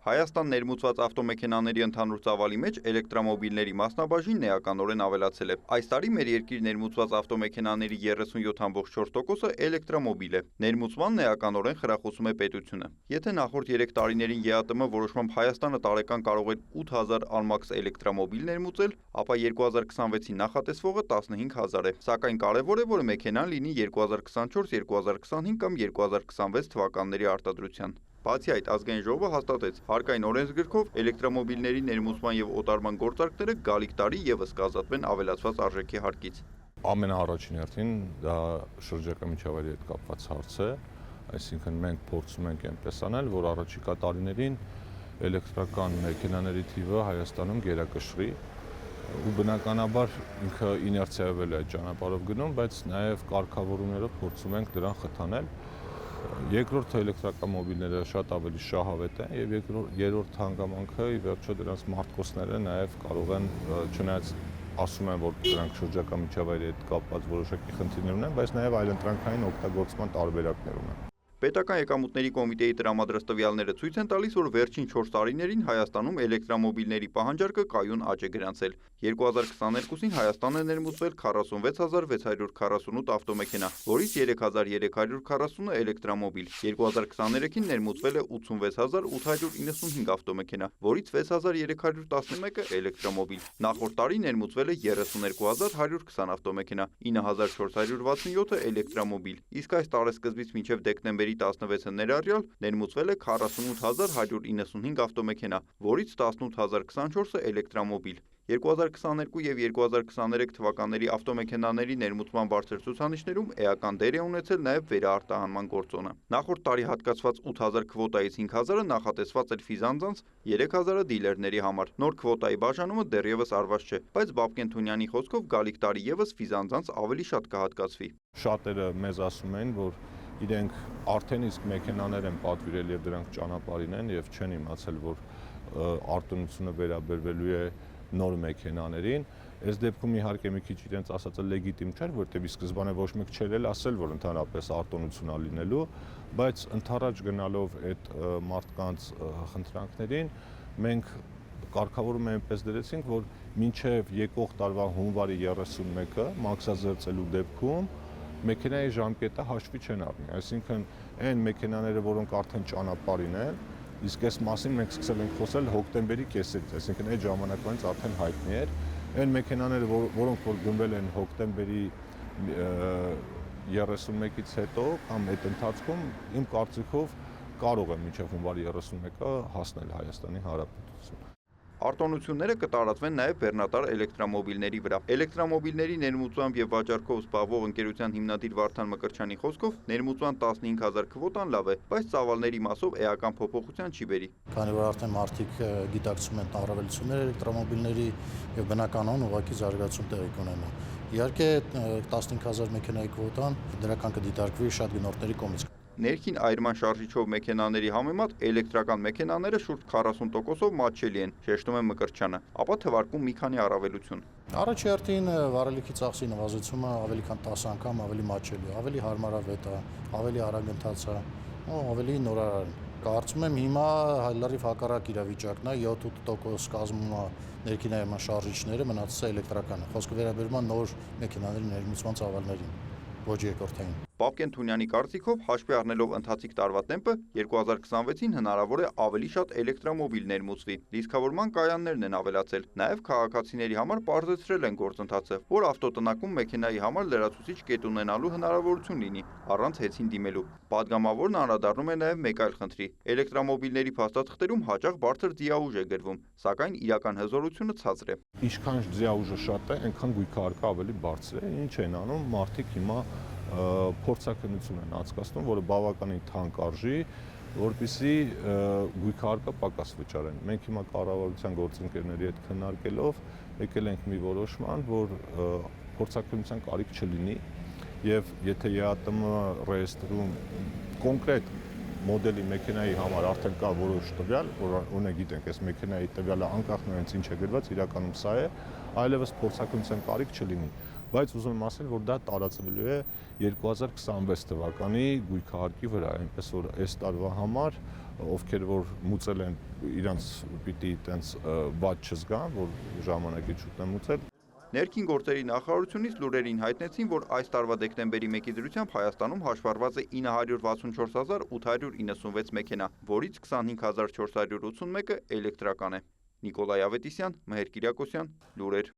Հայաստան ներմուծված ավտոմեքենաների ընդհանուր ծավալի մեջ էլեկտրամոբիլների մասնաբաժինն էականորեն ավելացել է։ Այս տարի մեր երկիր ներմուծված ավտոմեքենաների 37.4%-ը էլեկտրամոբիլ է։ Ներմուծմանն էականորեն խրախուսում է պետությունը։ Եթե նախորդ 3 տարիներին ԵԱՏՄ որոշմամբ Հայաստանը տարեկան կարող էր 8000 ԱԼՄԱՔՍ էլեկտրամոբիլ ներմուծել, ապա 2026-ին նախատեսվողը 15000 է։ Սակայն կարևոր է, որ մեքենան լինի 2024, 2025 կամ 2026 թվականների արտադրության։ Բացի այդ, ազգային ժողովը հաստատեց հարկային օրենսգրքով էլեկտրամոբիլների ներմուծման եւ օտարման գործարքները գալիք տարի եւս կազատվեն ավելացված արժեքի հարկից։ Ամենաառաջին հերթին դա շրջակա միջավայրի հետ կապված հարց է, այսինքն մենք փորձում ենք այնպես անել, որ առաջիկա տարիներին էլեկտրական մեքենաների թիվը Հայաստանում գերակշռի ու բնականաբար ինքը իներցիայով է այդ ճանապարհով գնում, բայց նաեւ կարգավորումներով փորձում ենք դրան խթանել։ Երկրորդ էլեկտրակամոբիլները շատ ավելի շահավետ են եւ երրորդ հանգամանքը ի վերջո դրանց մարտկոցները նաեւ կարող են չնայած ասում են որ դրանք շրջակա միջավայրի հետ կապված որոշակի խնդիրներ ունեն, բայց նաեւ այլընտրանքային օգտագործման տարբերակներ ունեն։ Պետական եկամուտների կոմիտեի տրամադրած տվյալները ցույց են տալիս, որ վերջին 4 տարիներին Հայաստանում էլեկտրամոբիլների պահանջարկը կայուն աճ է գրանցել։ 2022-ին Հայաստան է ներմուծվել 46648 ավտոմեքենա, որից 3340-ը էլեկտրամոբիլ։ 2023-ին ներմուծվել է 86895 ավտոմեքենա, որից 6311-ը էլեկտրամոբիլ։ Նախորդ տարի ներմուծվել է 32120 ավտոմեքենա, 9467-ը էլեկտրամոբիլ։ Իսկ այս տարեսկզբից մինչև դեկտեմբերի 16-ը ներառյալ ներմուծվել է 48195 ավտոմեքենա, որից 18024-ը էլեկտրամոբիլ։ 2022 եւ 2023 թվականների ավտոմեքենաների ներմուծման բարձր ցուցանիշներում էական դեր է ունեցել նաեւ վերաարտահանման գործոնը։ Նախորդ տարի հատկացված 8000 քվոտայից 5000-ը նախատեսված էր ֆիզանձանց, 3000-ը դիլերների համար։ Նոր քվոտայի բաժանումը դեռևս արված չէ, բայց Բաբկեն Թունյանի խոսքով գալիք տարի եւս ֆիզանձանց ավելի շատ կհատկացվի։ Շատերը մեզ ասում են, որ իրենք արդեն իսկ մեքենաներ են պատվիրել եւ դրանք ճանապարհին են եւ չեն իմացել, որ արտոնությունը վերաբերվելու է նոր մեքենաներին։ Այս դեպքում իհարկե մի քիչ իրենց ասածը լեգիտիմ չէր, որտեղ ի սկզբանե ոչ մեկ չէր էլ ասել, որ ընդհանրապես արտոնություն է լինելու, բայց ընդառաջ գնալով այդ մարդկանց խնդրանքներին մենք կարգավորումը այնպես դրեցինք, որ մինչև եկող տարվա հունվարի 31-ը մաքսազերծելու դեպքում մեքենայի ժամկետը հաշվի չեն առնի, այսինքն այն մեքենաները, որոնք արդեն ճանապարհին են, իսկ այս մասին մենք սկսել ենք խոսել հոկտեմբերի կեսերից, այսինքն այդ ժամանակվանից արդեն հայտնի էր, այն մեքենաները, որոնք որ գնվել են հոկտեմբերի 31-ից հետո կամ այդ ընթացքում, իմ կարծիքով կարող են մինչև հունվարի 31-ը հասնել Հայաստանի Հանրապետություն։ Արտոնությունները կտարածվեն նաև բեռնատար էլեկտրամոբիլների վրա։ Էլեկտրամոբիլների ներմուծությամբ եւ վաճառքով զբաղվող ընկերության հիմնադիր Վարդան Մկրտչյանի խոսքով ներմուծման 15000 քվոտան լավ է, բայց ծավալների մասով էական փոփոխության չի բերի։ Քանի որ արդեն մարդիկ գիտակցում են առավելությունները էլեկտրամոբիլների եւ բնականon ուղղակի զարգացում տեղի կունենա։ Իհարկե 15000 մեքենայի քվոտան դրական կդիտարկվի շատ գնորդների կողմից։ Ներքին այրման շարժիչով մեքենաների համեմատ էլեկտրական մեքենաները շուրջ 40%-ով մատչելի են, շեշտում է Մկրտչյանը, ապա թվարկում մի քանի առավելություն։ Առաջի հերթին վարելիքի ծախսի նվազեցումը ավելի քան 10 անգամ ավելի մատչելի է, ավելի հարմարավետ է, ավելի արագ ընթաց է, ավելի նորարար։ Կարծում եմ հիմա լրիվ հակառակ իրավիճակն է, 7-8% կազմում է ներքին այրման շարժիչները, մնացածը էլեկտրական է։ Խոսքը վերաբերում է նոր մեքենաների ներմուծման ծավալներին, ոչ երկրորդային։ Բաբկեն Թունյանի կարծիքով հաշվի առնելով ընթացիկ տարվա տեմպը 2026-ին հնարավոր է ավելի շատ էլեկտրամոբիլ ներմուծվի։ Լիցքավորման կայաններն են ավելացել։ Նաև քաղաքացիների համար պարզեցրել են գործընթացը, որ ավտոտնակում մեքենայի համար լրացուցիչ կետ ունենալու հնարավորություն լինի, առանց հեծին դիմելու։ Պատգամավորն անդրադառնում է նաև մեկ այլ խնդրի։ Էլեկտրամոբիլների փաստաթղթերում հաճախ բարձր դիաուժ է գրվում, սակայն իրական հզորությունը ցածր է։ Ինչքան դիաուժը շատ է, այնքան գույքահարկը ավելի բարձր է։ Ինչ են անում, մարդիկ հիմա փորձակնություն են անցկացնում, որը բավականին թանկ արժի, որպեսզի գույքահարկը պակաս վճարեն։ Մենք հիմա կառավարության գործընկերների հետ քննարկելով եկել ենք մի որոշման, որ փորձակնության կարիք չլինի եւ եթե ԵԱՏՄ ռեեստրում կոնկրետ մոդելի մեքենայի համար արդեն կա որոշ տվյալ, որ ունենք գիտենք, այս մեքենայի տվյալը անկախ նրանից ինչ է գրված, իրականում սա է, այլևս փորձակնության կարիք չլինի։ Բայց ուզում եմ ասել, որ դա տարածվելու է 2026 թվականի գույքահարկի վրա, այնպես որ այս տարվա համար ովքեր որ մուծել են իրանց պիտի տենց բաց չզգան, որ ժամանակի շուտ են մուծել։ Ներքին գործերի նախարարությունից լուրերին հայտնեցին, որ այս տարվա դեկտեմբերի 1-ի դրությամբ Հայաստանում հաշվառված է 964,896 մեքենա, որից 25,481-ը էլեկտրական է։ Նիկոլայ Ավետիսյան, Մհեր Կիրակոսյան, լուրեր։